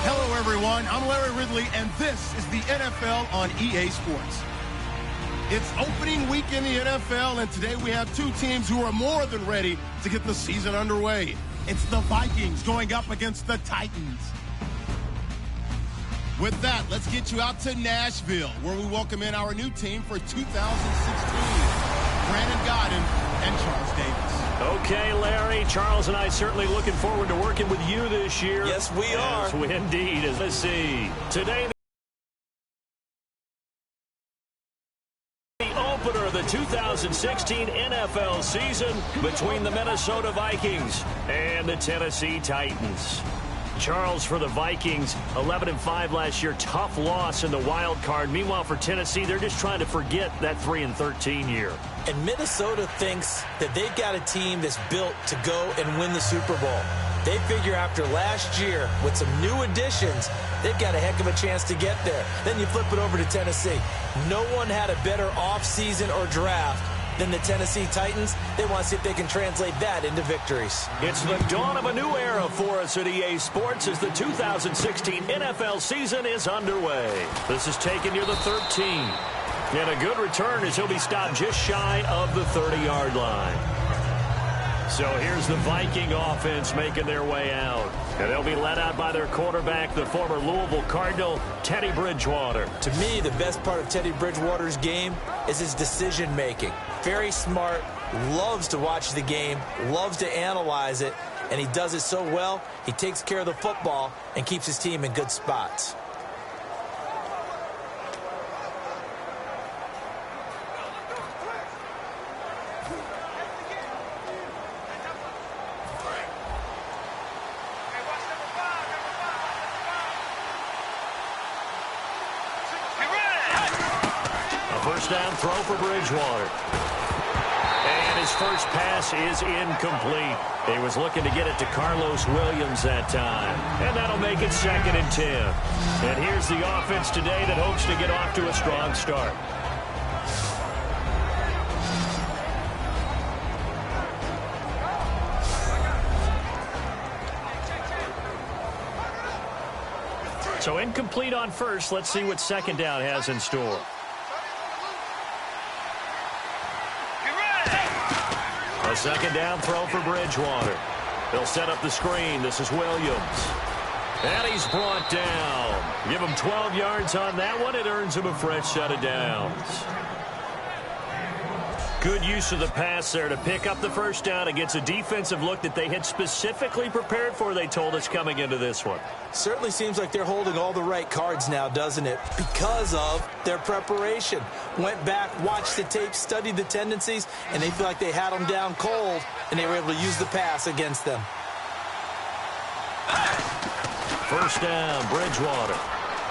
Hello, everyone. I'm Larry Ridley, and this is the NFL on EA Sports. It's opening week in the NFL, and today we have two teams who are more than ready to get the season underway. It's the Vikings going up against the Titans. With that, let's get you out to Nashville, where we welcome in our new team for 2016. Brandon Godden and Charles Davis. Okay, Larry, Charles and I certainly looking forward to working with you this year. Yes, we are. Yes, we indeed. As let's see. Today, the opener of the 2016 NFL season between the Minnesota Vikings and the Tennessee Titans. Charles, for the Vikings, 11-5 last year, tough loss in the wild card. Meanwhile, for Tennessee, they're just trying to forget that 3-13 year. And Minnesota thinks that they've got a team that's built to go and win the Super Bowl. They figure after last year, with some new additions, they've got a heck of a chance to get there. Then you flip it over to Tennessee. No one had a better offseason or draft than the Tennessee Titans. They want to see if they can translate that into victories. It's the dawn of a new era for us at EA Sports as the 2016 NFL season is underway. This is taking you the 13. And a good return as he'll be stopped just shy of the 30-yard line. So here's the Viking offense making their way out. And they'll be led out by their quarterback, the former Louisville Cardinal, Teddy Bridgewater. To me, the best part of Teddy Bridgewater's game is his decision-making. Very smart, loves to watch the game, loves to analyze it, and he does it so well, he takes care of the football and keeps his team in good spots. Down throw for Bridgewater. And his first pass is incomplete. He was looking to get it to Carlos Williams that time. And that'll make it 2nd and 10. And here's the offense today that hopes to get off to a strong start. So incomplete on first. Let's see what 2nd down has in store. A 2nd down throw for Bridgewater. They'll set up the screen. This is Williams. And he's brought down. Give him 12 yards on that one. It earns him a fresh set of downs. Good use of the pass there to pick up the first down against a defensive look that they had specifically prepared for, they told us, coming into this one. Certainly seems like they're holding all the right cards now, doesn't it? Because of their preparation. Went back, watched the tape, studied the tendencies, and they feel like they had them down cold, and they were able to use the pass against them. First down, Bridgewater.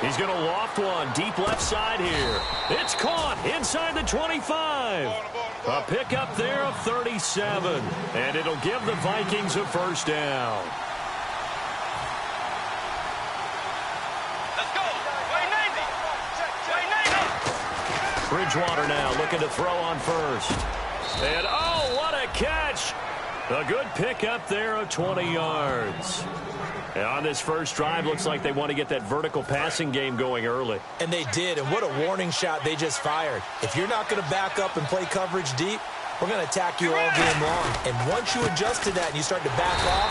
He's going to loft one deep left side here. It's caught inside the 25. A pickup there of 37. And it'll give the Vikings a first down. Let's go. Bridgewater now looking to throw on first. And, oh, what a catch. A good pickup there of 20 yards. And on this first drive, looks like they want to get that vertical passing game going early. And they did, and what a warning shot they just fired. If you're not going to back up and play coverage deep, we're going to attack you all game long. And once you adjust to that and you start to back off,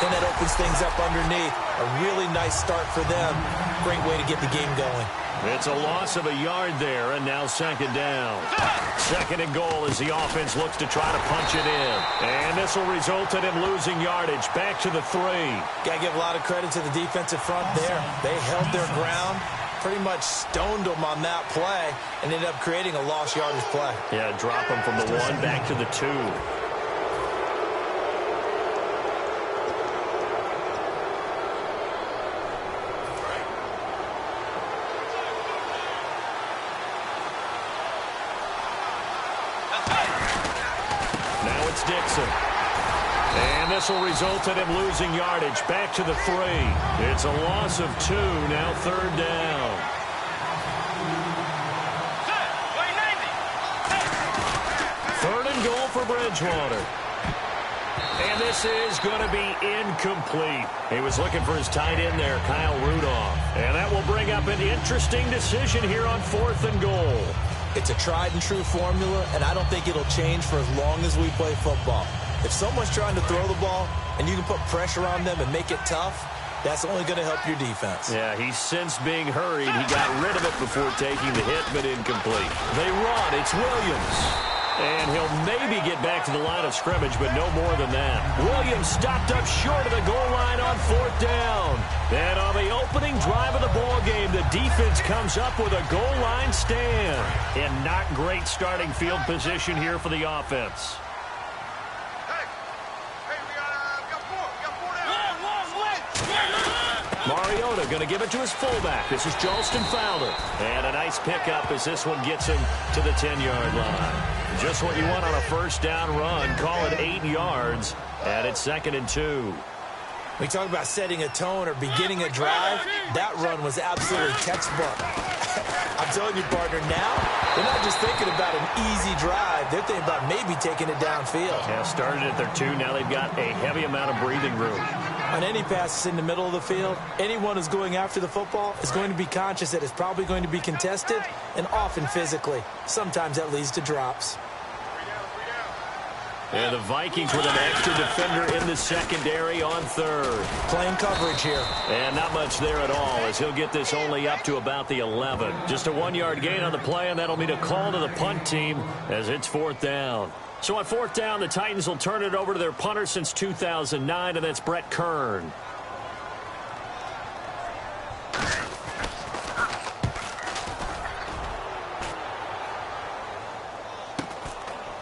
Then that opens things up underneath. A really nice start for them. Great way to get the game going. It's a loss of a yard there, and now second down. Second and goal as the offense looks to try to punch it in. And this will result in him losing yardage. Back to the 3. Got to give a lot of credit to the defensive front there. They held their ground, pretty much stoned them on that play, and ended up creating a lost yardage play. Yeah, drop them from the 1 back to the 2. Dixon. And this will result in him losing yardage. Back to the 3. It's a loss of 2. Now third down. Third and goal for Bridgewater. And this is going to be incomplete. He was looking for his tight end there, Kyle Rudolph. And that will bring up an interesting decision here on 4th and goal. It's a tried-and-true formula, and I don't think it'll change for as long as we play football. If someone's trying to throw the ball and you can put pressure on them and make it tough, that's only going to help your defense. Yeah, he's since being hurried. He got rid of it before taking the hit, but incomplete. They run. It's Williams. And he'll maybe get back to the line of scrimmage, but no more than that. Williams stopped up short of the goal line on 4th down. And on the opening drive of the ball game, the defense comes up with a goal line stand. And not great starting field position here for the offense. Mariota going to give it to his fullback. This is Jalston Fowler. And a nice pickup as this one gets him to the 10-yard line. Just what you want on a first down run. Call it 8 yards. And it's 2nd and 2. We talk about setting a tone or beginning a drive. That run was absolutely textbook. I'm telling you, partner, now they're not just thinking about an easy drive. They're thinking about maybe taking it downfield. Yeah, started at their 2. Now they've got a heavy amount of breathing room. On any passes in the middle of the field, anyone who's going after the football is going to be conscious that it's probably going to be contested and often physically. Sometimes that leads to drops. And the Vikings with an extra defender in the secondary on 3rd. Playing coverage here. And not much there at all as he'll get this only up to about the 11. Just a 1-yard gain on the play, and that'll mean a call to the punt team as it's 4th down. So on 4th down, the Titans will turn it over to their punter since 2009, and that's Brett Kern.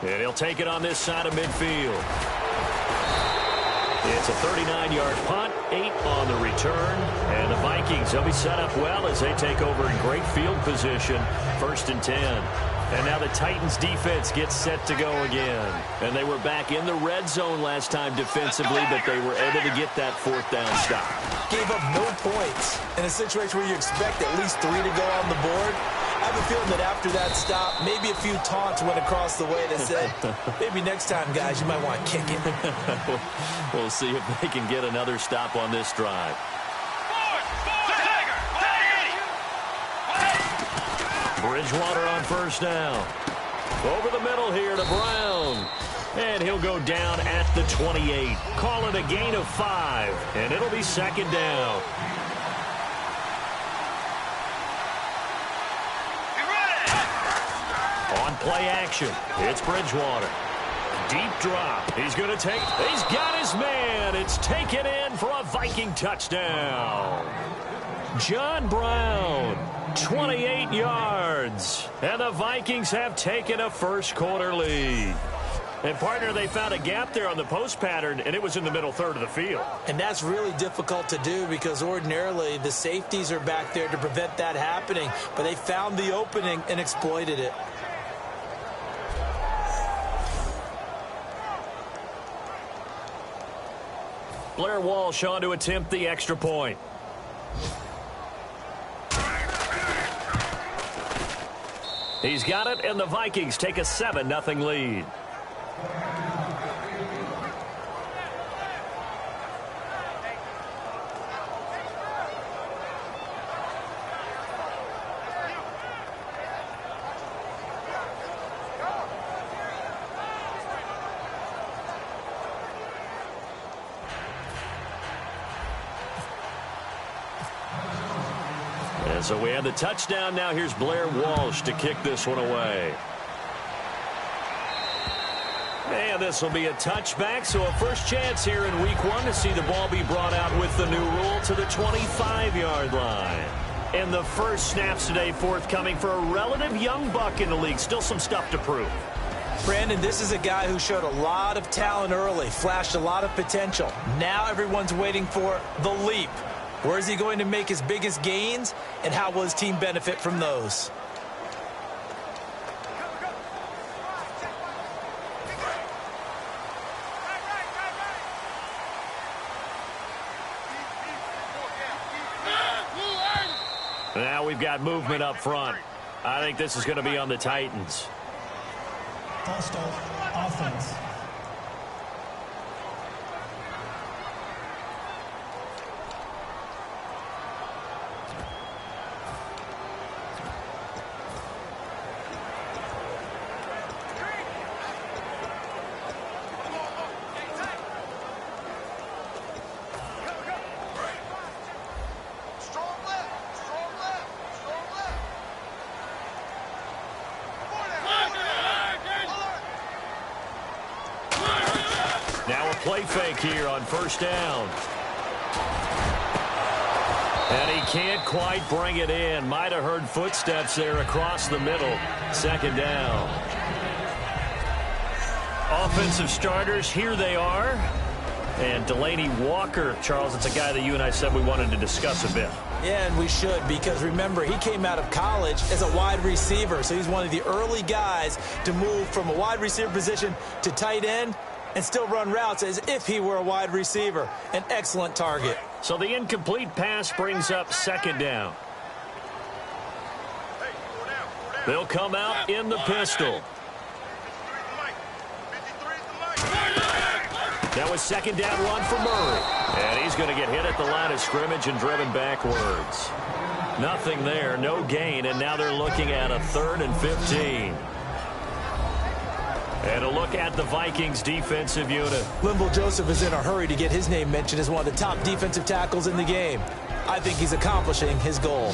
And he'll take it on this side of midfield. It's a 39-yard punt, 8 on the return. And the Vikings, they'll be set up well as they take over in great field position. 1st and 10. And now the Titans defense gets set to go again. And they were back in the red zone last time defensively, but they were able to get that 4th down stop. Gave up no points in a situation where you expect at least 3 to go on the board. I have a feeling that after that stop, maybe a few taunts went across the way that said, maybe next time, guys, you might want to kick it. We'll see if they can get another stop on this drive. Bridgewater on 1st down. Over the middle here to Brown. And he'll go down at the 28. Call it a gain of 5. And it'll be 2nd down. On play action, it's Bridgewater. Deep drop. He's going to take. He's got his man. It's taken in for a Viking touchdown. John Brown, 28 yards. And the Vikings have taken a first-quarter lead. And, partner, they found a gap there on the post pattern, and it was in the middle third of the field. And that's really difficult to do because ordinarily the safeties are back there to prevent that happening. But they found the opening and exploited it. Blair Walsh on to attempt the extra point. He's got it, and the Vikings take a 7-0 lead. So we have the touchdown. Now here's Blair Walsh to kick this one away. And this will be a touchback, so a first chance here in week 1 to see the ball be brought out with the new rule to the 25-yard line. And the first snaps today forthcoming for a relative young buck in the league. Still some stuff to prove. Brandon, this is a guy who showed a lot of talent early, flashed a lot of potential. Now everyone's waiting for the leap. Where is he going to make his biggest gains, and how will his team benefit from those? Now we've got movement up front. I think this is going to be on the Titans. Hostile offense. Now a play fake here on first down. And he can't quite bring it in. Might have heard footsteps there across the middle. Second down. Offensive starters, here they are. And Delaney Walker, Charles, it's a guy that you and I said we wanted to discuss a bit. Yeah, and we should, because remember, he came out of college as a wide receiver, so he's one of the early guys to move from a wide receiver position to tight end and still run routes as if he were a wide receiver. An excellent target. So the incomplete pass brings up second down. They'll come out in the pistol. That was second down run for Murray. And he's going to get hit at the line of scrimmage and driven backwards. Nothing there, no gain, and now they're looking at a 3rd and 15. And a look at the Vikings defensive unit. Linval Joseph is in a hurry to get his name mentioned as one of the top defensive tackles in the game. I think he's accomplishing his goal.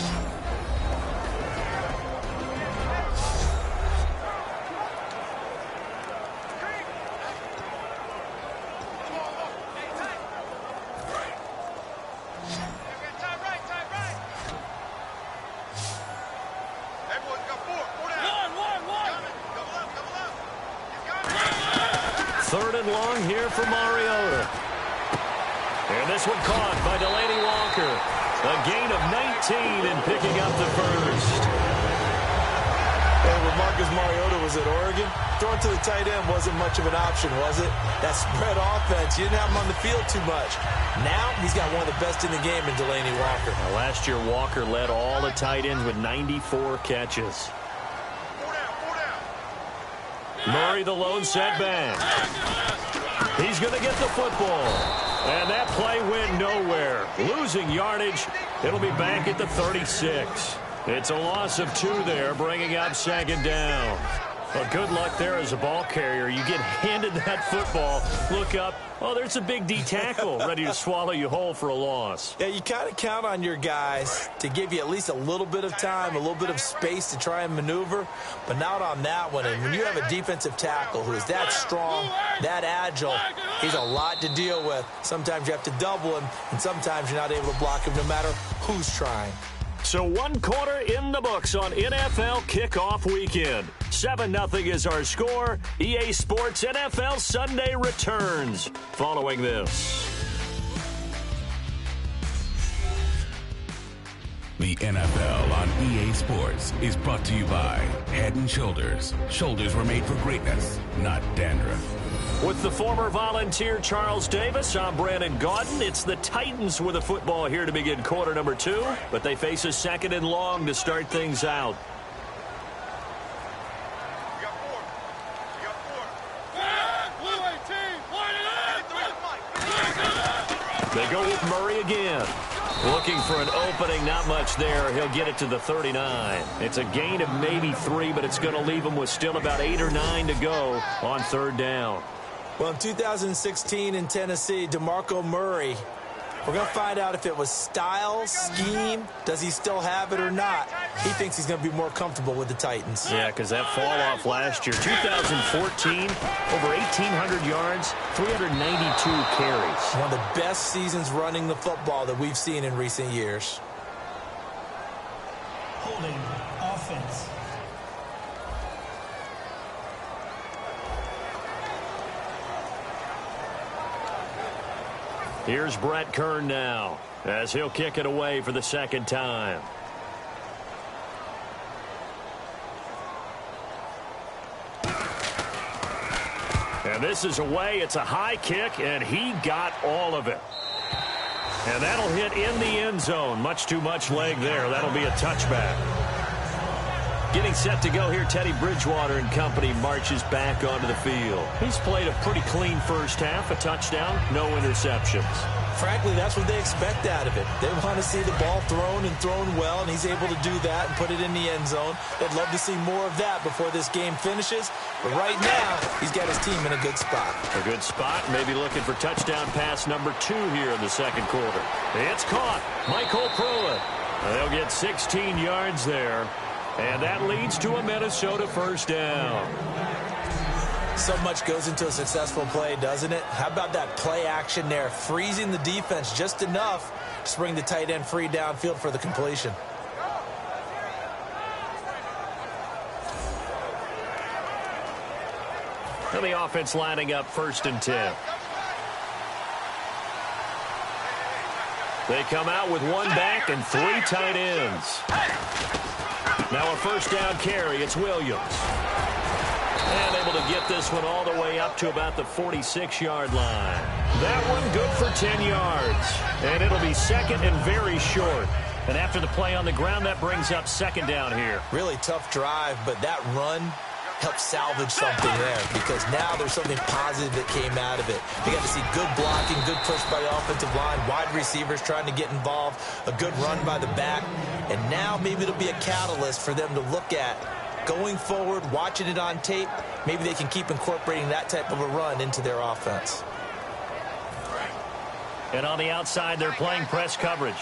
Third and long here for Mariota. And this one caught by Delaney Walker. A gain of 19 and picking up the first. And when Marcus Mariota was at Oregon, throwing to the tight end wasn't much of an option, was it? That spread offense, you didn't have him on the field too much. Now he's got one of the best in the game in Delaney Walker. Now, last year, Walker led all the tight ends with 94 catches. Murray, the lone setback. He's going to get the football. And that play went nowhere. Losing yardage. It'll be back at the 36. It's a loss of 2 there, bringing up second down. Well, good luck there as a ball carrier. You get handed that football, look up, oh, there's a big D tackle ready to swallow you whole for a loss. Yeah, you kind of count on your guys to give you at least a little bit of time, a little bit of space to try and maneuver, but not on that one. And when you have a defensive tackle who is that strong, that agile, he's a lot to deal with. Sometimes you have to double him, and sometimes you're not able to block him no matter who's trying. So 1 quarter in the books on NFL kickoff weekend. 7-0 is our score. EA Sports NFL Sunday returns following this. The NFL on EA Sports is brought to you by Head & Shoulders. Shoulders were made for greatness, not dandruff. With the former Volunteer Charles Davis, I'm Brandon Gaudin. It's the Titans with a football here to begin quarter number 2, but they face a 2nd and long to start things out. They go with Murray again. Looking for an opening, not much there. He'll get it to the 39. It's a gain of maybe 3, but it's going to leave him with still about 8 or 9 to go on 3rd down. Well, in 2016 in Tennessee, DeMarco Murray We're going to find out if it was style, scheme, does he still have it or not. He thinks he's going to be more comfortable with the Titans. Yeah, because that fall off last year, 2014, over 1,800 yards, 392 carries. One of the best seasons running the football that we've seen in recent years. Holding offense. Here's Brett Kern now, as he'll kick it away for the second time. And this is away. It's a high kick, and he got all of it. And that'll hit in the end zone. Much too much leg there. That'll be a touchback. Getting set to go here, Teddy Bridgewater and company marches back onto the field. He's played a pretty clean first half, a touchdown, no interceptions. Frankly, that's what they expect out of it. They want to see the ball thrown and thrown well, and he's able to do that and put it in the end zone. They'd love to see more of that before this game finishes. But right now, he's got his team in a good spot. A good spot, maybe looking for touchdown pass number 2 here in the second quarter. It's caught. Michael Pruitt. They'll get 16 yards there. And that leads to a Minnesota first down. So much goes into a successful play, doesn't it? How about that play action there, freezing the defense just enough to bring the tight end free downfield for the completion. And the offense lining up 1st and 10. They come out with 1 back and 3 tight ends. Now a first down carry. It's Williams. And able to get this one all the way up to about the 46-yard line. That one good for 10 yards. And it'll be second and very short. And after the play on the ground, that brings up second down here. Really tough drive, but that run helped salvage something there, because now there's something positive that came out of it. You got to see good blocking, good push by the offensive line, wide receivers trying to get involved, a good run by the back, and now maybe it'll be a catalyst for them to look at going forward, watching it on tape. Maybe they can keep incorporating that type of a run into their offense. And on the outside, they're playing press coverage.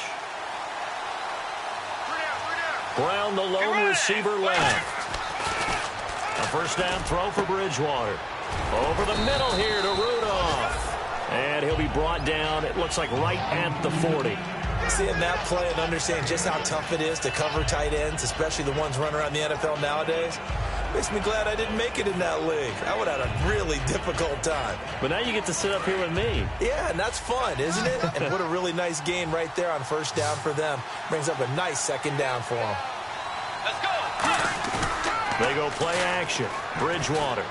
Brown, the lone receiver left. A first down throw for Bridgewater. Over the middle here to Rudolph. And he'll be brought down, it looks like right at the 40. Seeing that play and understanding just how tough it is to cover tight ends, especially the ones running around the NFL nowadays, makes me glad I didn't make it in that league. I would have had a really difficult time. But now you get to sit up here with me. Yeah, and that's fun, isn't it? And what a really nice game right there on first down for them. Brings up a nice second down for them. Let's go. They go play action. Bridgewater.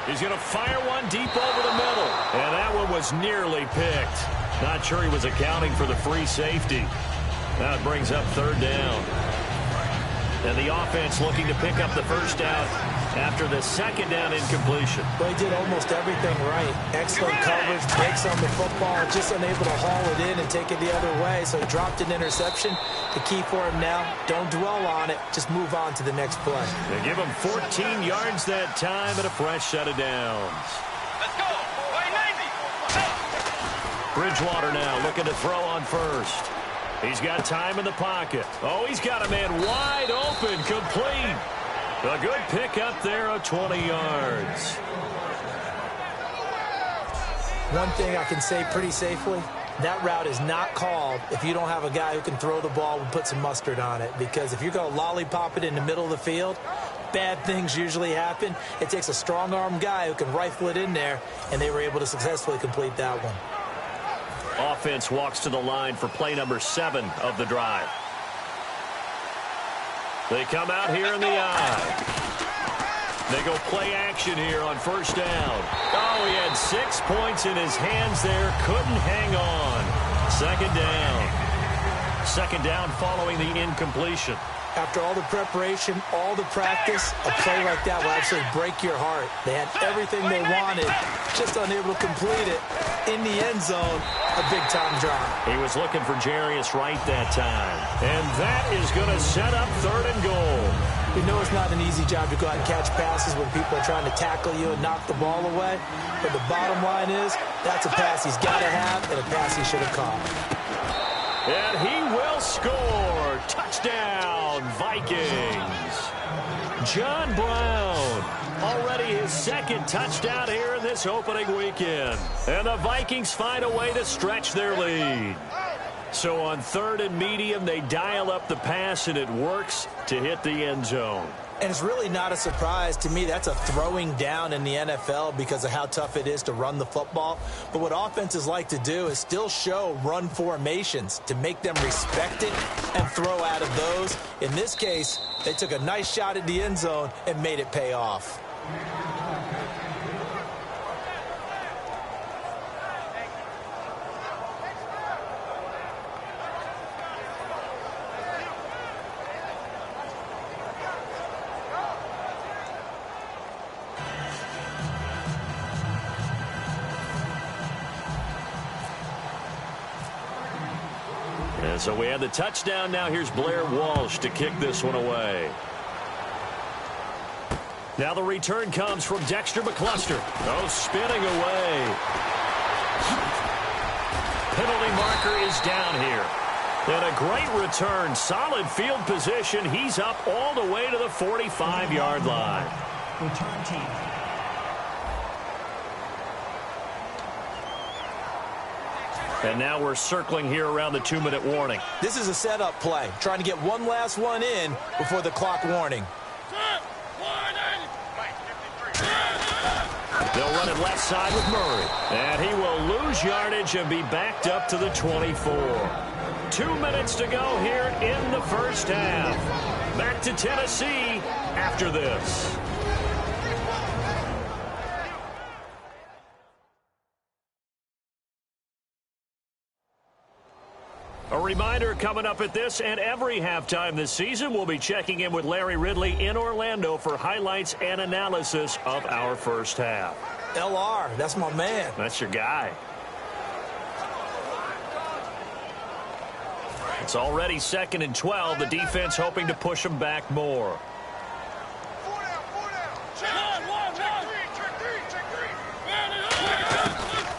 He's going to fire one deep over the middle. And that one was nearly picked. Not sure he was accounting for the free safety. Now it brings up third down. And the offense looking to pick up the first down after the second down incompletion. Well, he did almost everything right. Excellent coverage, breaks on the football, just unable to haul it in and take it the other way. So he dropped an interception. The key for him now, don't dwell on it. Just move on to the next play. They give him 14 yards that time and a fresh set of downs. Let's go. Bridgewater now looking to throw on first. He's got time in the pocket. Oh, he's got a man wide open, complete. A good pick up there of 20 yards. One thing I can say pretty safely, that route is not called if you don't have a guy who can throw the ball and put some mustard on it. Because if you're going to lollipop it in the middle of the field, bad things usually happen. It takes a strong-arm guy who can rifle it in there, and they were able to successfully complete that one. Offense walks to the line for play number 7 of the drive. They come out here in the eye. They go play action here on first down. Oh, he had 6 points in his hands there. Couldn't hang on. Second down. Second down following the incompletion. After all the preparation, all the practice, a play like that will actually break your heart. They had everything they wanted, just unable to complete it. In the end zone, a big-time drop. He was looking for Jarius Wright that time. And that is going to set up third and goal. We know it's not an easy job to go out and catch passes when people are trying to tackle you and knock the ball away. But the bottom line is, that's a pass he's got to have and a pass he should have caught. And he will score. Touchdown, Vikings. John Brown, already his second touchdown here in this opening weekend. And the Vikings find a way to stretch their lead. So on 3rd and medium, they dial up the pass, and it works to hit the end zone. And it's really not a surprise to me. That's a throwing down in the NFL because of how tough it is to run the football. But what offenses like to do is still show run formations to make them respect it and throw out of those. In this case, they took a nice shot at the end zone and made it pay off. And so we have the touchdown. Now here's Blair Walsh to kick this one away. Now the return comes from Dexter McCluster. Oh, spinning away. Penalty marker is down here. And a great return. Solid field position. He's up all the way to the 45-yard line. Return team. And now we're circling here around the 2-minute warning. This is a setup play, trying to get one last one in before the clock warning. They'll run it left side with Murray. And he will lose yardage and be backed up to the 24. 2 minutes to go here in the first half. Back to Tennessee after this. A reminder coming up at this and every halftime this season, we'll be checking in with Larry Ridley in Orlando for highlights and analysis of our first half. LR, that's my man. That's your guy. It's already 2nd and 12. The defense hoping to push them back more.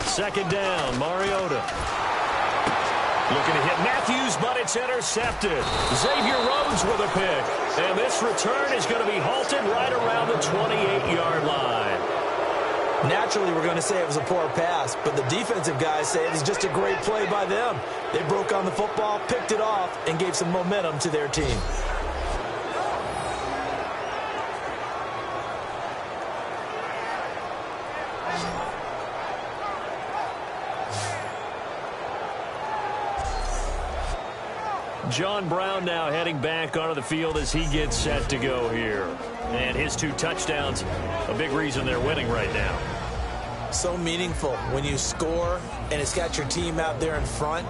Second down, Mariota. Looking to hit Matthews, but it's intercepted. Xavier Rhodes with a pick. And this return is going to be halted right around the 28-yard line. Naturally, we're going to say it was a poor pass, but the defensive guys say it was just a great play by them. They broke on the football, picked it off, and gave some momentum to their team. John Brown now heading back onto the field as he gets set to go here. And his 2 touchdowns, a big reason they're winning right now. So meaningful when you score and it's got your team out there in front.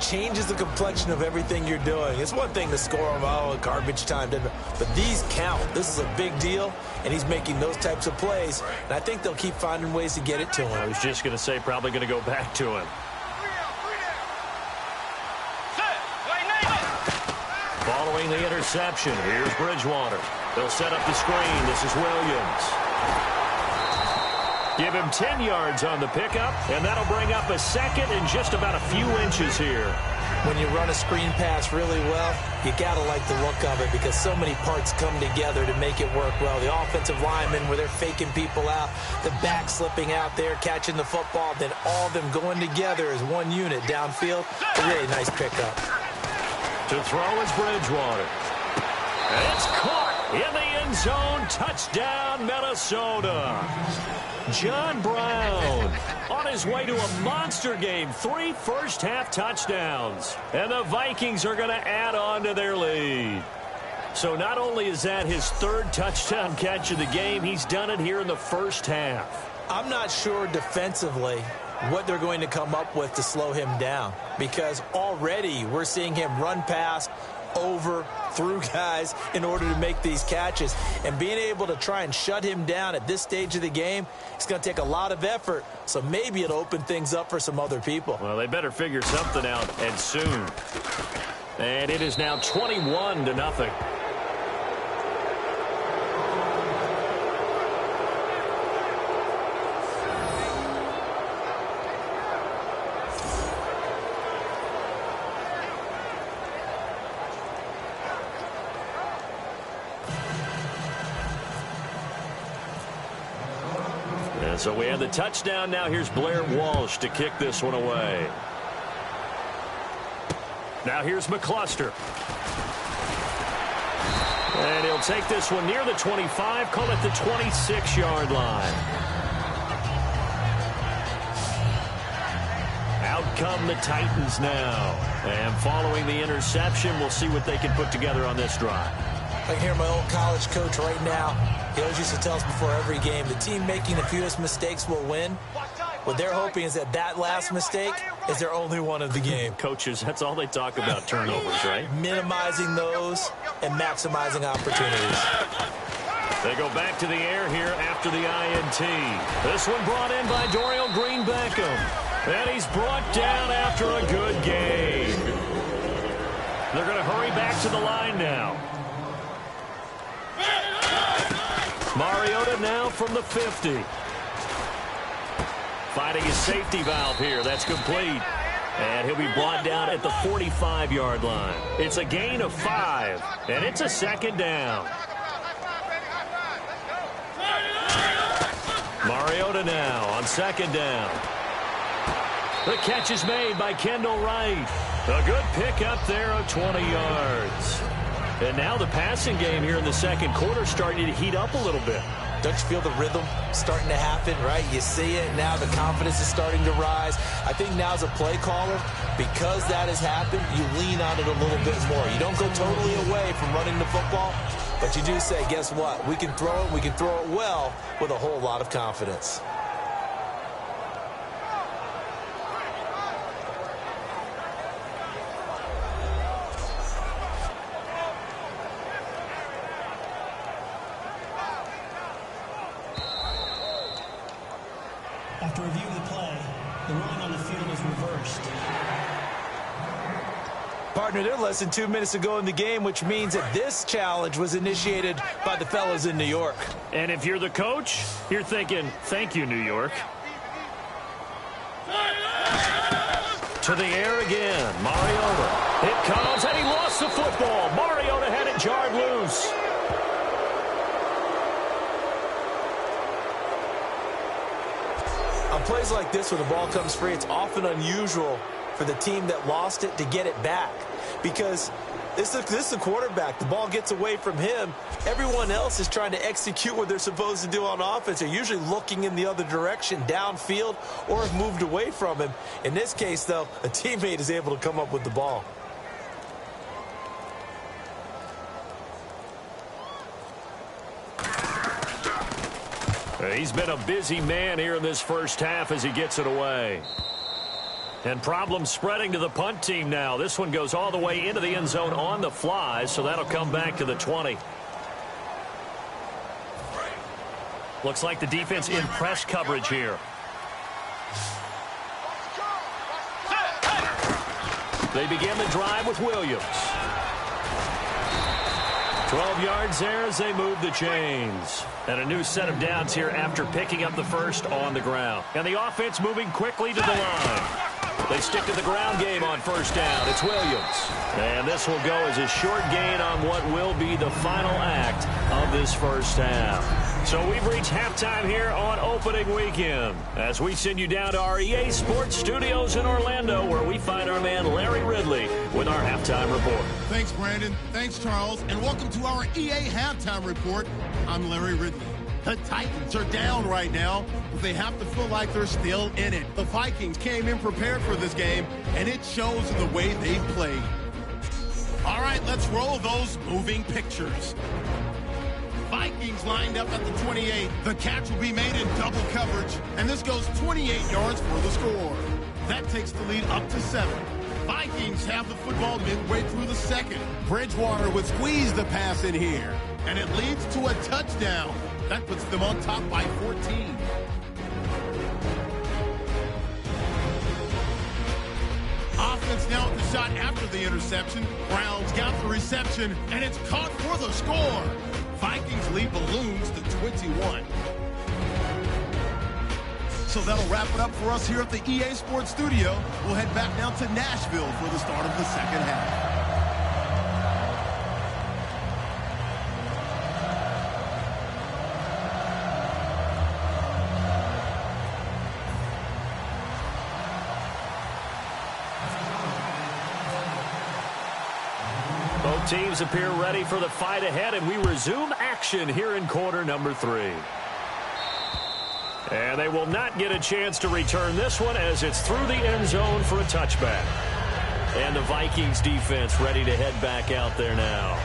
Changes the complexion of everything you're doing. It's one thing to score them, oh, garbage time. But these count. This is a big deal, and he's making those types of plays. And I think they'll keep finding ways to get it to him. I was just going to say probably going to go back to him. Following the interception, here's Bridgewater. They'll set up the screen. This is Williams. Give him 10 yards on the pickup, and that'll bring up a second and just about a few inches here. When you run a screen pass really well, you got to like the look of it because so many parts come together to make it work well. The offensive linemen, where they're faking people out, the back slipping out there, catching the football, then all of them going together as one unit downfield. A really nice pickup. To throw is Bridgewater. And it's caught in the end zone. Touchdown, Minnesota. John Brown on his way to a monster game. 3 first-half touchdowns. And the Vikings are going to add on to their lead. So not only is that his 3rd touchdown catch of the game, he's done it here in the first half. I'm not sure defensively what they're going to come up with to slow him down, because already we're seeing him run past, over, through guys in order to make these catches. And being able to try and shut him down at this stage of the game, it's going to take a lot of effort, so maybe it'll open things up for some other people. Well, they better figure something out, and soon. And it is now 21-0. So we have the touchdown. Now here's Blair Walsh to kick this one away. Now here's McCluster. And he'll take this one near the 25, call it the 26-yard line. Out come the Titans now. And following the interception, we'll see what they can put together on this drive. I can hear my old college coach right now. He always used to tell us before every game, the team making the fewest mistakes will win. What they're hoping is that last mistake is their only one of the game. Coaches, that's all they talk about, turnovers, right? Minimizing those and maximizing opportunities. They go back to the air here after the INT. This one brought in by Dorial Green-Beckham. And he's brought down after a good game. They're going to hurry back to the line now. Mariota now from the 50. Finding his safety valve here. That's complete. And he'll be brought down at the 45-yard line. It's a gain of 5, and it's a second down. Mariota now on second down. The catch is made by Kendall Wright. A good pickup there of 20 yards. And now the passing game here in the second quarter starting to heat up a little bit. Don't you feel the rhythm starting to happen, right? You see it. Now the confidence is starting to rise. I think now as a play caller, because that has happened, you lean on it a little bit more. You don't go totally away from running the football, but you do say, guess what? We can throw it. We can throw it well with a whole lot of confidence. After reviewing the play, the ruling on the field is reversed. Partner, they're less than 2 minutes to go in the game, which means that this challenge was initiated by the fellows in New York. And if you're the coach, you're thinking, thank you, New York. To the air again, Mariota. It comes, and he lost the football. Mariota had it jarred loose. On plays like this where the ball comes free, it's often unusual for the team that lost it to get it back. Because this is the quarterback. The ball gets away from him. Everyone else is trying to execute what they're supposed to do on offense. They're usually looking in the other direction, downfield, or have moved away from him. In this case, though, a teammate is able to come up with the ball. He's been a busy man here in this first half as he gets it away. And problems spreading to the punt team now. This one goes all the way into the end zone on the fly, so that'll come back to the 20. Looks like the defense in press coverage here. They begin the drive with Williams. 12 yards there as they move the chains. And a new set of downs here after picking up the first on the ground. And the offense moving quickly to the line. They stick to the ground game on first down. It's Williams. And this will go as a short gain on what will be the final act of this first half. So we've reached halftime here on opening weekend as we send you down to our EA Sports Studios in Orlando, where we find our man Larry Ridley with our halftime report. Thanks, Brandon. Thanks, Charles. And welcome to our EA Halftime Report. I'm Larry Ridley. The Titans are down right now, but they have to feel like they're still in it. The Vikings came in prepared for this game, and it shows in the way they've played. All right, let's roll those moving pictures. Vikings lined up at the 28. The catch will be made in double coverage, and this goes 28 yards for the score. That takes the lead up to 7. Vikings have the football midway through the second. Bridgewater would squeeze the pass in here, and it leads to a touchdown. That puts them on top by 14. Offense now at the shot after the interception. Browns got the reception, and it's caught for the score. Vikings lead balloons to 21. So that'll wrap it up for us here at the EA Sports Studio. We'll head back now to Nashville for the start of the second half. teams appear ready for the fight ahead, and we resume action here in quarter number 3. And they will not get a chance to return this one as it's through the end zone for a touchback. And the Vikings defense ready to head back out there now.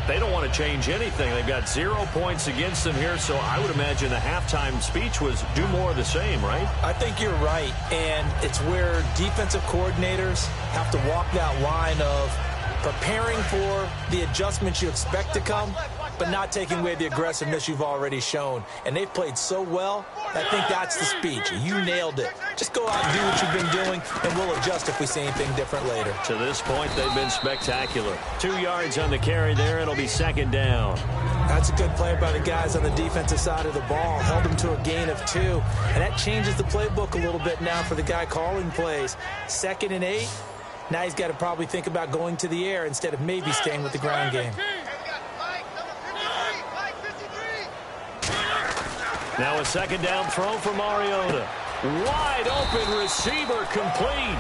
They don't want to change anything. They've got 0 points against them here, so I would imagine the halftime speech was do more of the same, right? I think you're right, and it's where defensive coordinators have to walk that line of preparing for the adjustments you expect to come, but not taking away the aggressiveness you've already shown. And they've played so well, I think that's the speech. You nailed it. Just go out and do what you've been doing, and we'll adjust if we see anything different later. To this point, they've been spectacular. 2 yards on the carry there. It'll be second down. That's a good play by the guys on the defensive side of the ball. Held them to a gain of 2. And that changes the playbook a little bit now for the guy calling plays. 2nd and 8. Now he's got to probably think about going to the air instead of maybe staying with the ground game. Now a second down throw for Mariota. Wide open receiver complete.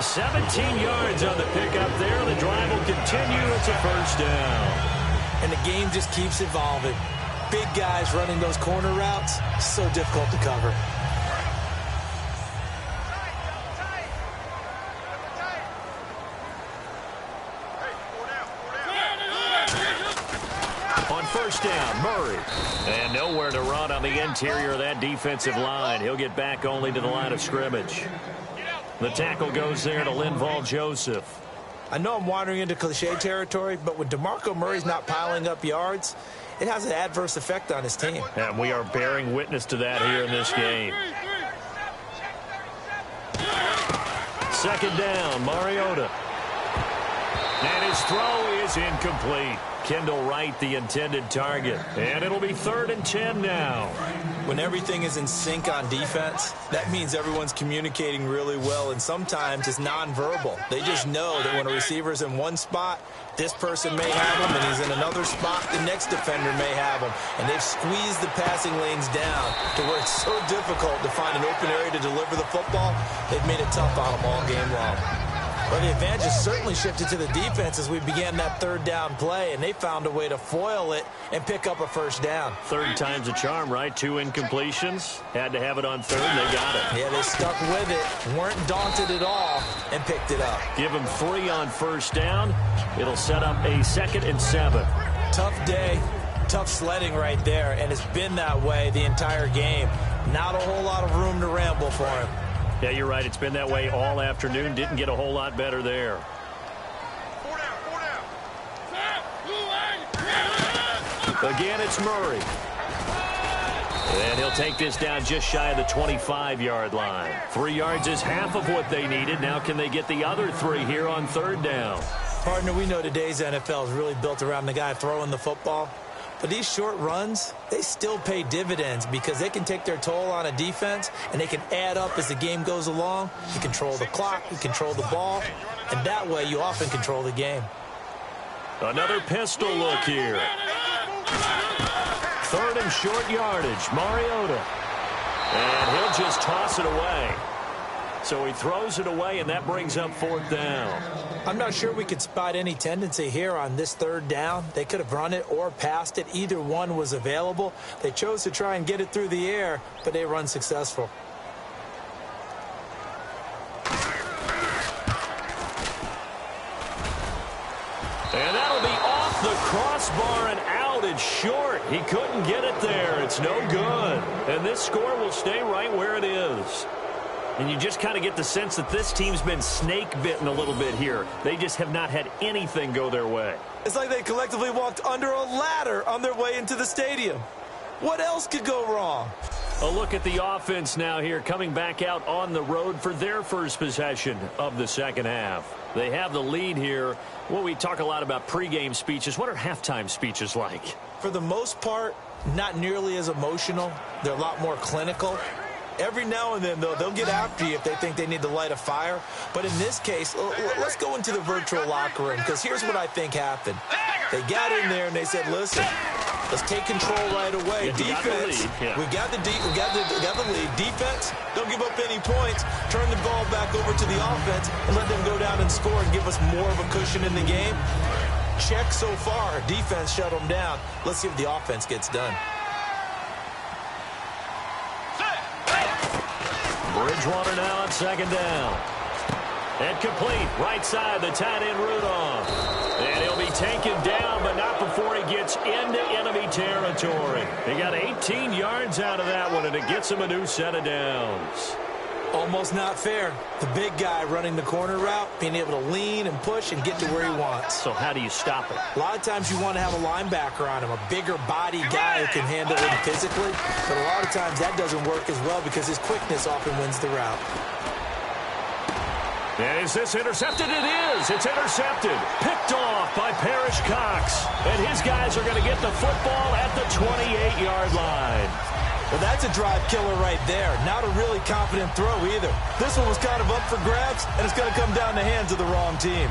17 yards on the pickup there. The drive will continue. It's a first down. And the game just keeps evolving. Big guys running those corner routes, so difficult to cover. First down, Murray. And nowhere to run on the interior of that defensive line. He'll get back only to the line of scrimmage. The tackle goes there to Linval Joseph. I know I'm wandering into cliche territory, but when DeMarco Murray's not piling up yards, it has an adverse effect on his team. And we are bearing witness to that here in this game. Second down, Mariota. And his throw is incomplete. Kendall Wright, the intended target. And it'll be 3rd and 10 now. When everything is in sync on defense, that means everyone's communicating really well, and sometimes it's nonverbal. They just know that when a receiver's in one spot, this person may have him, and he's in another spot, the next defender may have him. And they've squeezed the passing lanes down to where it's so difficult to find an open area to deliver the football. They've made it tough on them all game long. Well, the advantage has certainly shifted to the defense as we began that 3rd down play, and they found a way to foil it and pick up a first down. 3rd time's a charm, right? 2 incompletions. Had to have it on 3rd, and they got it. Yeah, they stuck with it, weren't daunted at all, and picked it up. Give them 3 on first down. It'll set up a 2nd and 7. Tough day, tough sledding right there, and it's been that way the entire game. Not a whole lot of room to ramble for him. Yeah, you're right. It's been that way all afternoon. Didn't get a whole lot better there. 4 down. Again, it's Murray. And he'll take this down just shy of the 25-yard line. 3 yards is half of what they needed. Now can they get the other 3 here on 3rd down? Partner, we know today's NFL is really built around the guy throwing the football. But these short runs, they still pay dividends because they can take their toll on a defense, and they can add up as the game goes along. You control the clock, you control the ball, and that way you often control the game. Another pistol look here. 3rd and short yardage, Mariota. And he'll just toss it away. So he throws it away, and that brings up 4th down. I'm not sure we could spot any tendency here on this 3rd down. They could have run it or passed it. Either one was available. They chose to try and get it through the air, but they run successful. And that'll be off the crossbar and out. It's short. He couldn't get it there. It's no good. And this score will stay right where it is. And you just kind of get the sense that this team's been snake-bitten a little bit here. They just have not had anything go their way. It's like they collectively walked under a ladder on their way into the stadium. What else could go wrong? A look at the offense now here, coming back out on the road for their first possession of the second half. They have the lead here. Well, we talk a lot about pregame speeches. What are halftime speeches like? For the most part, not nearly as emotional. They're a lot more clinical. Every now and then, though, they'll get after you if they think they need to light a fire. But in this case, let's go into the virtual locker room, because here's what I think happened. They got in there and they said, listen, let's take control right away. Defense, we got the lead. Defense, don't give up any points. Turn the ball back over to the offense and let them go down and score and give us more of a cushion in the game. check so far. Defense shut them down. Let's see if the offense gets done. Bridgewater now on second down. And complete. Right side, the tight end Rudolph. And he'll be taken down, but not before he gets into enemy territory. He got 18 yards out of that one, and it gets him a new set of downs. Almost not fair. The big guy running the corner route, being able to lean and push and get to where he wants. So how do you stop it? A lot of times you want to have a linebacker on him, a bigger body guy who can handle him physically. But a lot of times that doesn't work as well because his quickness often wins the route. And is this intercepted? It is. It's intercepted. Picked off by Parrish Cox. And his guys are going to get the football at the 28-yard line. Well, that's a drive killer right there. Not a really confident throw either. This one was kind of up for grabs, and it's going to come down the hands of the wrong team.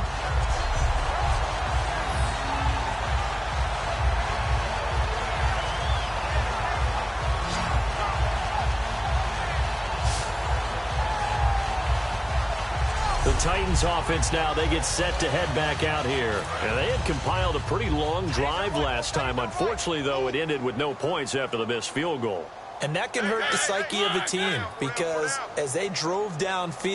The Titans offense now, they get set to head back out here. And they had compiled a pretty long drive last time. Unfortunately, though, it ended with no points after the missed field goal. And that can hurt the psyche of a team because as they drove downfield,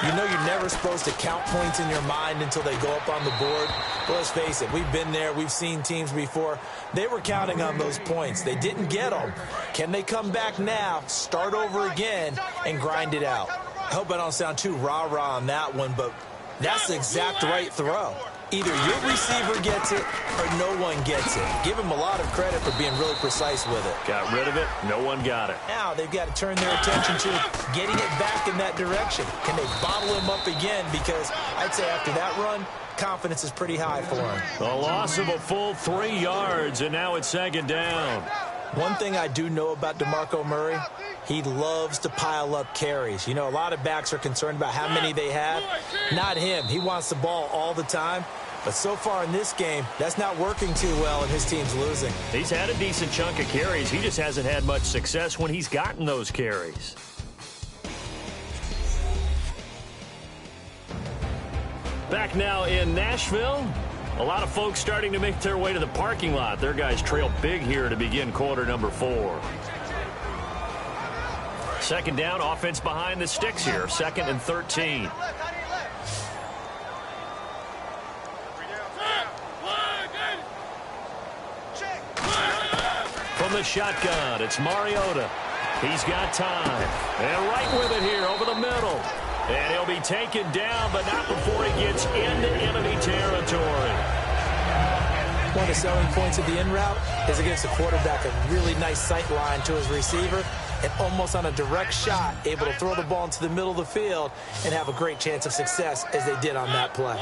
you know you're never supposed to count points in your mind until they go up on the board. But let's face it, we've been there. We've seen teams before. They were counting on those points. They didn't get them. Can they come back now, start over again, and grind it out? I hope I don't sound too rah-rah on that one, but that's the exact right throw. Either your receiver gets it or no one gets it. Give him a lot of credit for being really precise with it. Got rid of it. No one got it. Now they've got to turn their attention to getting it back in that direction. Can they bottle him up again? Because I'd say after that run, confidence is pretty high for him. A loss of a full 3 yards, and now it's second down. One thing I do know about DeMarco Murray, he loves to pile up carries. You know, a lot of backs are concerned about how many they have. Not him. He wants the ball all the time. But so far in this game, that's not working too well, and his team's losing. He's had a decent chunk of carries. He just hasn't had much success when he's gotten those carries. Back now in Nashville. A lot of folks starting to make their way to the parking lot. Their guys trail big here to begin quarter number 4. Second down, offense behind the sticks here. 2nd and 13. From the shotgun, it's Mariota. He's got time. And right with it here over the middle. And he'll be taken down, but not before he gets into enemy territory. One of the selling points of the in route is it gives the quarterback a really nice sight line to his receiver and almost on a direct shot able to throw the ball into the middle of the field and have a great chance of success as they did on that play.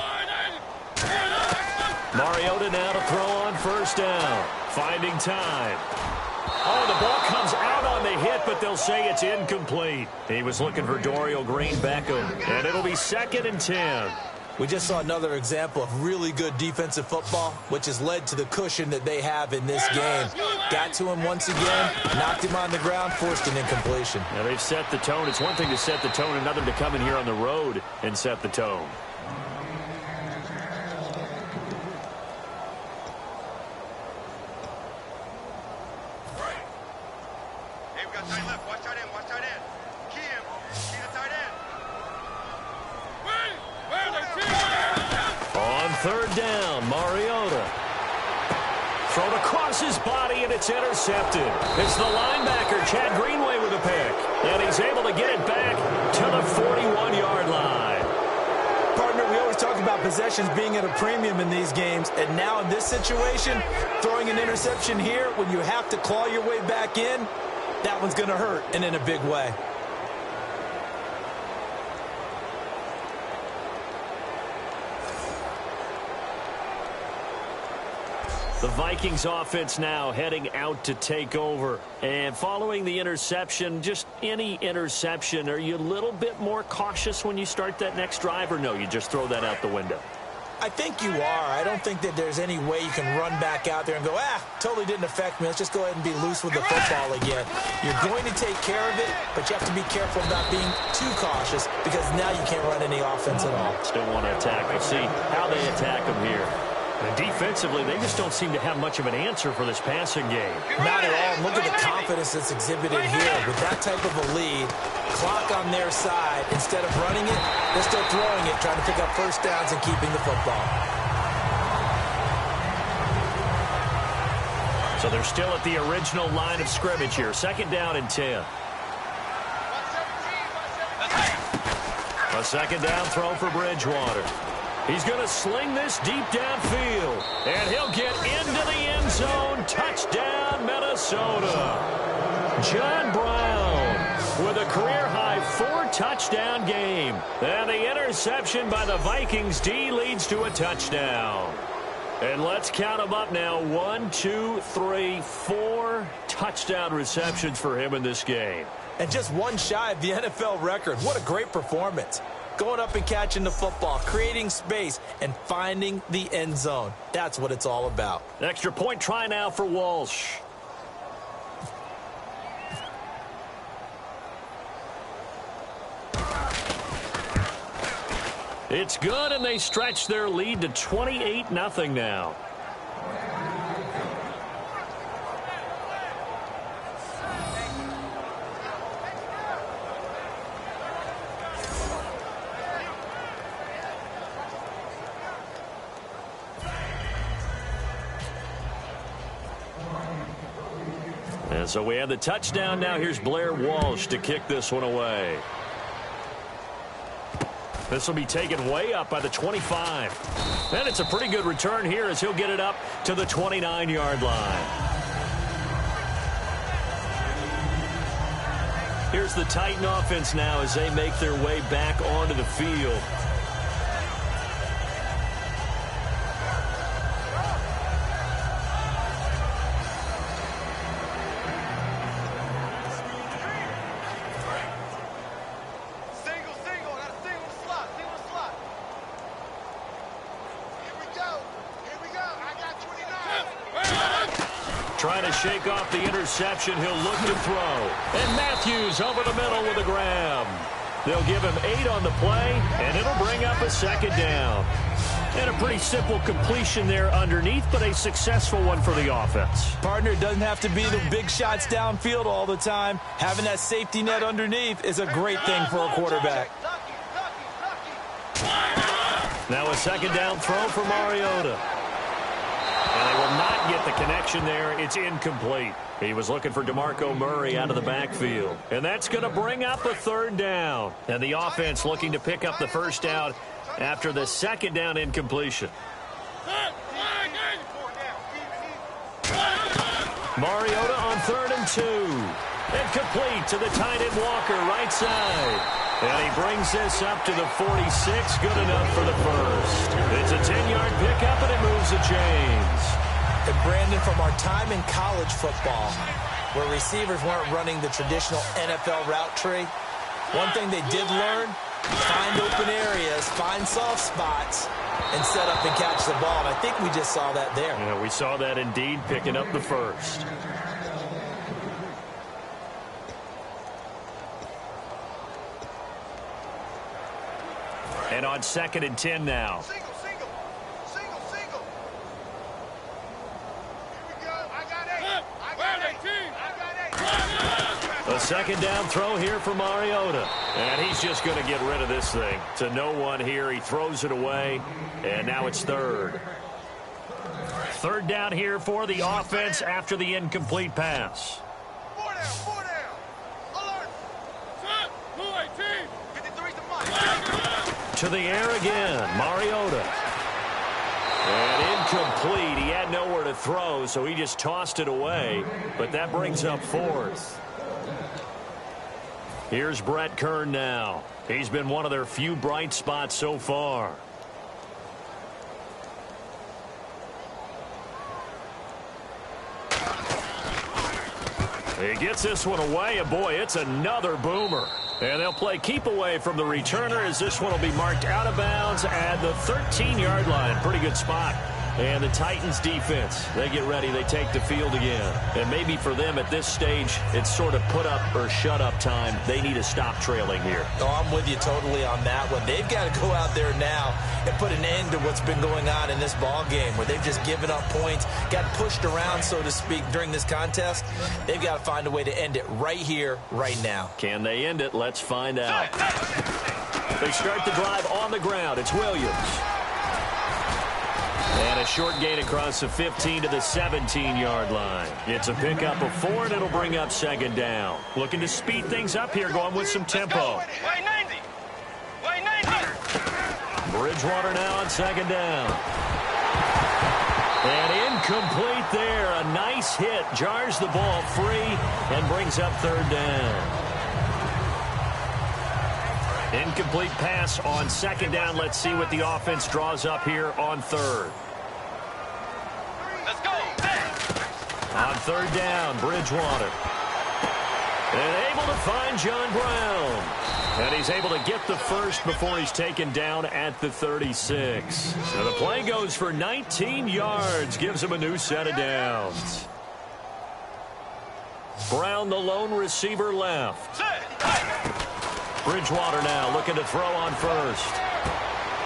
Mariota now to throw on first down. Finding time. Oh, the ball comes out on the hit, but they'll say it's incomplete. He was looking for Dorial Green-Beckham, and it'll be 2nd and 10. We just saw another example of really good defensive football, which has led to the cushion that they have in this game. Got to him once again, knocked him on the ground, forced an incompletion. Now they've set the tone. It's one thing to set the tone, another to come in here on the road and set the tone. Third down, Mariota. Thrown across his body, and it's intercepted. It's the linebacker, Chad Greenway, with a pick. And he's able to get it back to the 41-yard line. Partner, we always talk about possessions being at a premium in these games. And now in this situation, throwing an interception here when you have to claw your way back in, that one's going to hurt, and in a big way. The Vikings offense now heading out to take over. And following the interception, just any interception, are you a little bit more cautious when you start that next drive, or no, you just throw that out the window? I think you are. I don't think that there's any way you can run back out there and go, totally didn't affect me. Let's just go ahead and be loose with the football again. You're going to take care of it, but you have to be careful about being too cautious because now you can't run any offense at all. Still want to attack. We'll see how they attack them here. And defensively, they just don't seem to have much of an answer for this passing game. Not at all. And look at the confidence that's exhibited here. With that type of a lead, clock on their side, instead of running it, they're still throwing it, trying to pick up first downs and keeping the football. So they're still at the original line of scrimmage here. 2nd down and 10. A 2nd down throw for Bridgewater. He's going to sling this deep downfield. And he'll get into the end zone. Touchdown, Minnesota. John Brown with a career-high 4-touchdown game. And the interception by the Vikings D leads to a touchdown. And let's count them up now. 1, 2, 3, 4 touchdown receptions for him in this game. And just one shy of the NFL record. What a great performance. Going up and catching the football, creating space, and finding the end zone. That's what it's all about. Extra point try now for Walsh. It's good, and they stretch their lead to 28-0 now. And so we have the touchdown now. Here's Blair Walsh to kick this one away. This will be taken way up by the 25. And it's a pretty good return here as he'll get it up to the 29-yard line. Here's the Titan offense now as they make their way back onto the field. Trying to shake off the interception. He'll look to throw. And Matthews over the middle with a grab. They'll give him 8 on the play, and it'll bring up a 2nd down. And a pretty simple completion there underneath, but a successful one for the offense. Partner, doesn't have to be the big shots downfield all the time. Having that safety net underneath is a great thing for a quarterback. Now a 2nd down throw for Mariota. And they will not get the connection there. It's incomplete. He was looking for DeMarco Murray out of the backfield. And that's going to bring up a 3rd down. And the offense looking to pick up the 1st down after the 2nd down incompletion. Mariota on 3rd and 2. And complete to the tight end Walker, right side. And he brings this up to the 46. Good enough for the 1st. It's a 10-yard pickup, and it moves the chains. And Brandon, from our time in college football, where receivers weren't running the traditional NFL route tree, one thing they did learn, find open areas, find soft spots, and set up and catch the ball. And I think we just saw that there. Yeah, we saw that indeed, picking up the 1st. And on 2nd and 10 now. Single. Here we go. I got 8. A 2nd down throw here for Mariota. And he's just going to get rid of this thing. To no one here. He throws it away. And now it's 3rd. 3rd down here for the offense after the incomplete pass. 4 down. Alert. Set. Blue 18. 53's the money. To the air again. Mariota. And incomplete. He had nowhere to throw, so he just tossed it away. But that brings up 4th. Here's Brett Kern now. He's been one of their few bright spots so far. He gets this one away, and boy, it's another boomer. And they'll play keep away from the returner as this one will be marked out of bounds at the 13-yard line. Pretty good spot. And the Titans defense, they get ready. They take the field again. And maybe for them at this stage, it's sort of put up or shut up time. They need to stop trailing here. Oh, I'm with you totally on that one. They've got to go out there now and put an end to what's been going on in this ball game where they've just given up points, got pushed around, so to speak, during this contest. They've got to find a way to end it right here, right now. Can they end it? Let's find out. They start the drive on the ground. It's Williams. And a short gain across the 15 to the 17-yard line. It's a pickup of 4, and it'll bring up second down. Looking to speed things up here, going with some tempo. Way 90. Way 90. Bridgewater now on second down. And incomplete there. A nice hit. Jars the ball free and brings up third down. Incomplete pass on second down. Let's see what the offense draws up here on third. Let's go. On third down, Bridgewater. And able to find John Brown. And he's able to get the first before he's taken down at the 36. So the play goes for 19 yards. Gives him a new set of downs. Brown, the lone receiver, left. Bridgewater now looking to throw on first.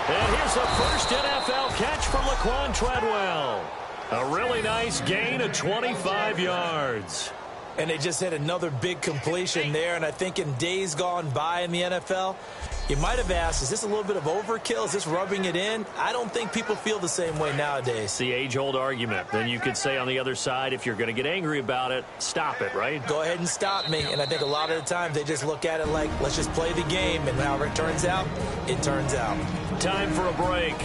And here's the first NFL catch for Laquan Treadwell. A really nice gain of 25 yards. And they just had another big completion there. And I think in days gone by in the NFL, you might have asked, is this a little bit of overkill? Is this rubbing it in? I don't think people feel the same way nowadays. It's the age-old argument. Then you could say on the other side, if you're going to get angry about it, stop it, right? Go ahead and stop me. And I think a lot of the times they just look at it like, let's just play the game. And however it turns out, it turns out. Time for a break.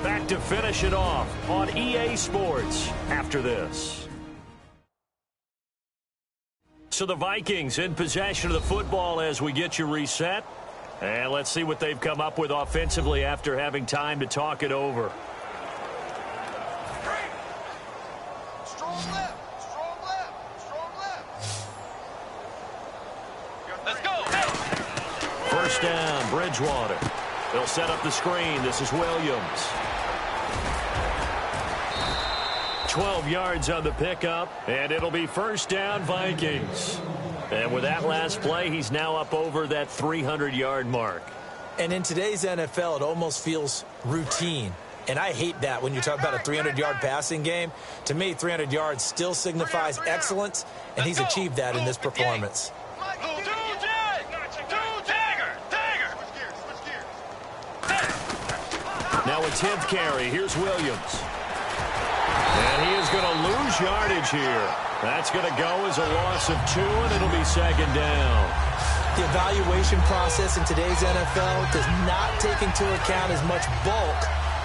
Back to finish it off on EA Sports after this. So the Vikings in possession of the football as we get you reset. And let's see what they've come up with offensively after having time to talk it over. Strong left. Strong left. Strong left. Let's go. First down, Bridgewater. They'll set up the screen. This is Williams. 12 yards on the pickup, and it'll be first down, Vikings. And with that last play, he's now up over that 300-yard mark. And in today's NFL, it almost feels routine. And I hate that when you talk about a 300-yard passing game. To me, 300 yards still signifies excellence, and he's achieved that in this performance. Now a 10th carry. Here's Williams. And he is going to lose yardage here. That's going to go as a loss of 2, and it'll be second down. The evaluation process in today's NFL does not take into account as much bulk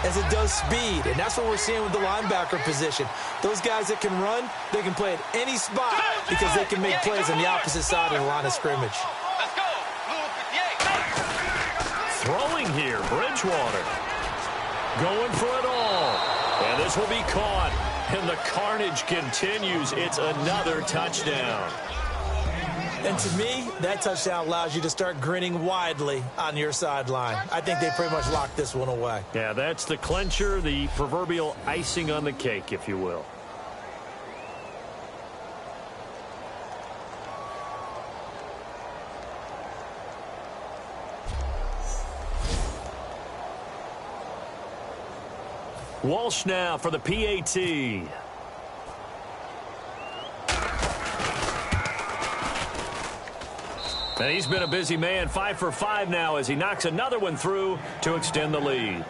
as it does speed, and that's what we're seeing with the linebacker position. Those guys that can run, they can play at any spot because they can make plays on the opposite side of the line of scrimmage. Let's go. Throwing here, Bridgewater. Going for it all. And this will be caught. And the carnage continues. It's another touchdown. And to me, that touchdown allows you to start grinning widely on your sideline. I think they pretty much locked this one away. Yeah, that's the clincher, the proverbial icing on the cake, if you will. Walsh now for the PAT. And he's been a busy man, 5 for 5 now as he knocks another one through to extend the lead.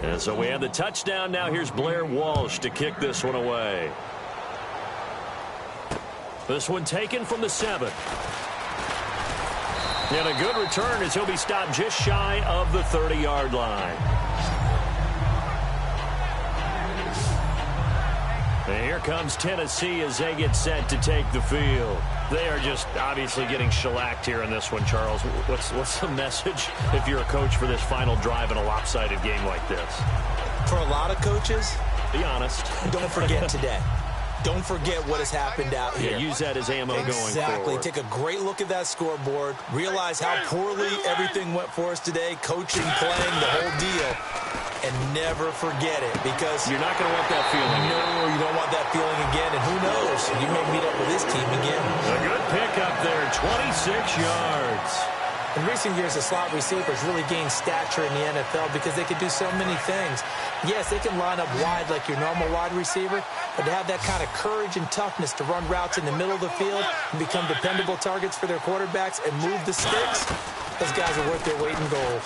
And so we have the touchdown. Now here's Blair Walsh to kick this one away. This one taken from the 7. And a good return as he'll be stopped just shy of the 30-yard line. And here comes Tennessee as they get set to take the field. They are just obviously getting shellacked here in this one, Charles. What's the message if you're a coach for this final drive in a lopsided game like this? For a lot of coaches, be honest. Don't forget today. Don't forget what has happened out here. Yeah, use that as ammo going forward. Exactly. Take a great look at that scoreboard. Realize how poorly everything went for us today. Coaching, playing, the whole deal. And never forget it, because you're not going to want that feeling. No, you don't want that feeling again. And who knows? You may meet up with this team again. A good pickup there, 26 yards. In recent years, the slot receivers really gained stature in the NFL because they could do so many things. Yes, they can line up wide like your normal wide receiver, but to have that kind of courage and toughness to run routes in the middle of the field and become dependable targets for their quarterbacks and move the sticks, those guys are worth their weight in gold.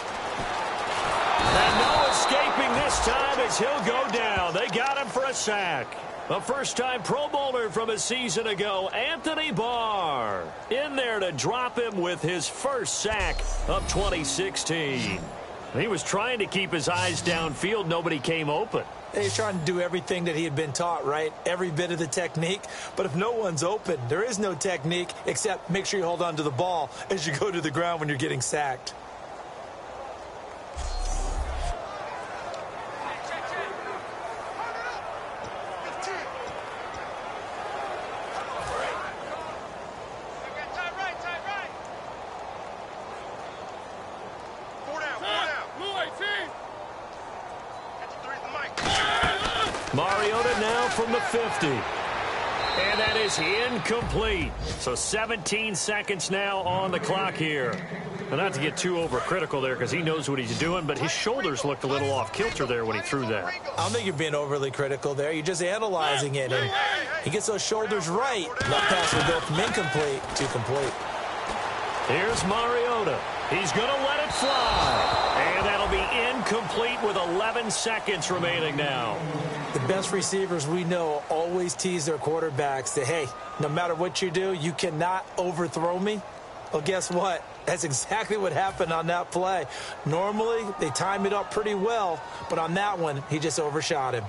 And no escaping this time as he'll go down. They got him for a sack. A first-time Pro Bowler from a season ago, Anthony Barr, in there to drop him with his first sack of 2016. He was trying to keep his eyes downfield. Nobody came open. He's trying to do everything that he had been taught, right? Every bit of the technique. But if no one's open, there is no technique except make sure you hold on to the ball as you go to the ground when you're getting sacked. Mariota now from the 50. And that is incomplete. So 17 seconds now on the clock here. And not to get too overcritical there because he knows what he's doing, but his shoulders looked a little off kilter there when he threw that. I don't think you're being overly critical there. You're just analyzing it. And he gets those shoulders right. That pass will go from incomplete to complete. Here's Mariota. He's going to let it fly. And that'll be incomplete with 11 seconds remaining now. The best receivers we know always tease their quarterbacks that, hey, no matter what you do, you cannot overthrow me. Well, guess what? That's exactly what happened on that play. Normally, they time it up pretty well, but on that one, he just overshot him.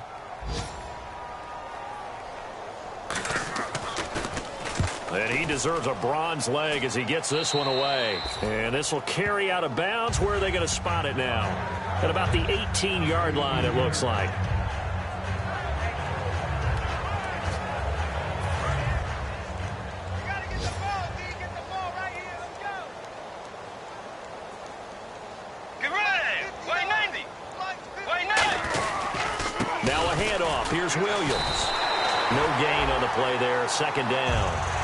And he deserves a bronze leg as he gets this one away. And this will carry out of bounds. Where are they going to spot it now? At about the 18-yard line, it looks like. Now a handoff. Here's Williams. No gain on the play there. Second down.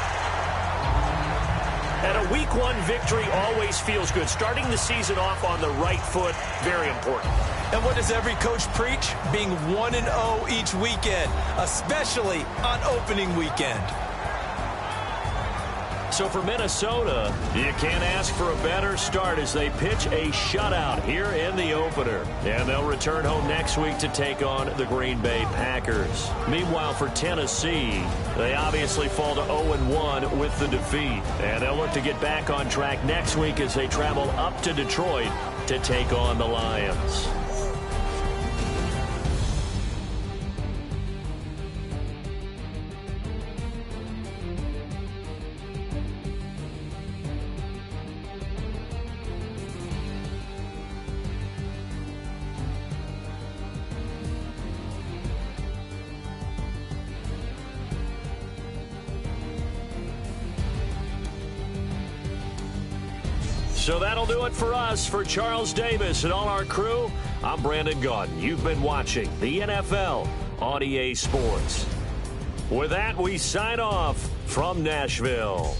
And a Week 1 victory always feels good. Starting the season off on the right foot, very important. And what does every coach preach? Being 1-0 each weekend, especially on opening weekend. So for Minnesota, you can't ask for a better start as they pitch a shutout here in the opener. And they'll return home next week to take on the Green Bay Packers. Meanwhile, for Tennessee, they obviously fall to 0-1 with the defeat. And they'll look to get back on track next week as they travel up to Detroit to take on the Lions. So that'll do it for us. For Charles Davis and all our crew, I'm Brandon Gaudin. You've been watching the NFL on EA Sports. With that, we sign off from Nashville.